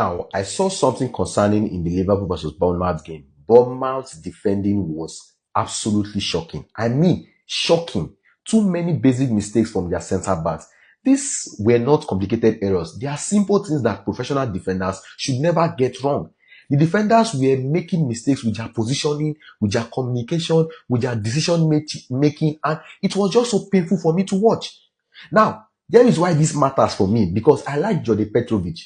Now, I saw something concerning in the Liverpool versus Bournemouth game. Bournemouth's defending was absolutely shocking. I mean, shocking. Too many basic mistakes from their centre backs. These were not complicated errors. They are simple things that professional defenders should never get wrong. The defenders were making mistakes with their positioning, with their communication, with their decision making, and it was just so painful for me to watch. Now, there is why this matters for me because I like Jody Petrovic.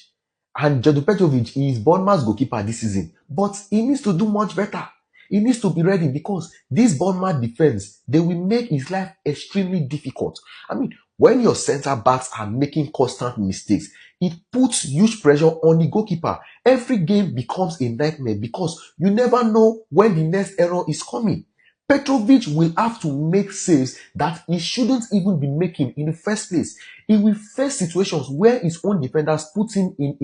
And Jody Petrovic is Bournemouth's goalkeeper this season, but he needs to do much better. He needs to be ready because this Bournemouth defense, they will make his life extremely difficult. I mean, when your centre backs are making constant mistakes, it puts huge pressure on the goalkeeper. Every game becomes a nightmare because you never know when the next error is coming. Petrovic will have to make saves that he shouldn't even be making in the first place. He will face situations where his own defenders put him in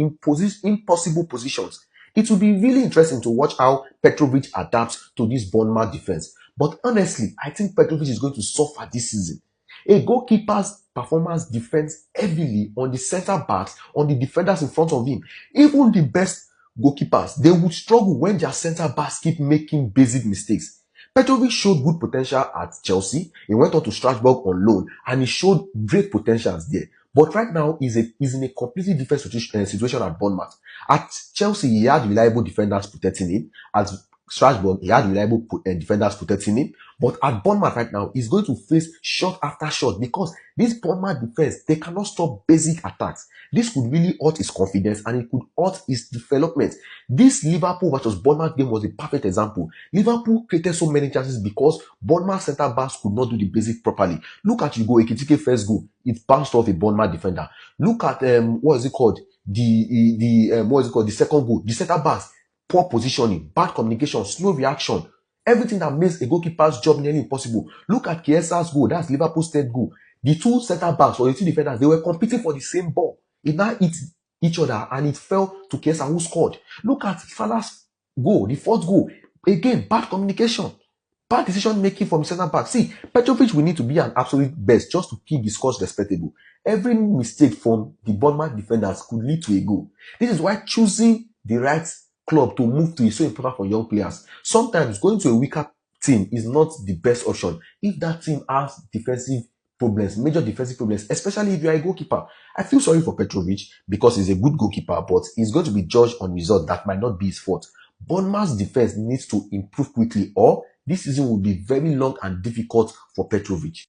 impossible positions. It will be really interesting to watch how Petrovic adapts to this Bournemouth defense. But honestly, I think Petrovic is going to suffer this season. A goalkeeper's performance depends heavily on the centre backs, on the defenders in front of him. Even the best goalkeepers, they would struggle when their centre backs keep making basic mistakes. Petrovic showed good potential at Chelsea. He went on to Strasbourg on loan and he showed great potentials there. But right now, he's in a completely different situation at Bournemouth. At Chelsea, he had reliable defenders protecting him. At Strasbourg, he had reliable defenders protecting him. But at Bournemouth right now, he's going to face shot after shot because this Bournemouth defense, they cannot stop basic attacks. This could really hurt his confidence and it could hurt his development. This Liverpool versus Bournemouth game was a perfect example. Liverpool created so many chances because Bournemouth centre backs could not do the basic properly. Look at Ekitike first goal. It bounced off a Bournemouth defender. Look at the second goal. The centre backs, poor positioning, bad communication, slow reaction. Everything that makes a goalkeeper's job nearly impossible. Look at Kiesa's goal. That's Liverpool's third goal. The two centre backs or the two defenders, they were competing for the same ball. It now hit each other and it fell to Kiesa who scored. Look at Salah's goal, the fourth goal. Again, bad communication, bad decision making from centre back. See, Petrovic will need to be an absolute best just to keep the scores respectable. Every mistake from the Bournemouth defenders could lead to a goal. This is why choosing the right club to move to is so important for young players. Sometimes going to a weaker team is not the best option if that team has major defensive problems, especially if you are a goalkeeper. I feel sorry for Petrovic because he's a good goalkeeper, but he's going to be judged on results that might not be his fault. Bournemouth's defense needs to improve quickly or this season will be very long and difficult for Petrovic.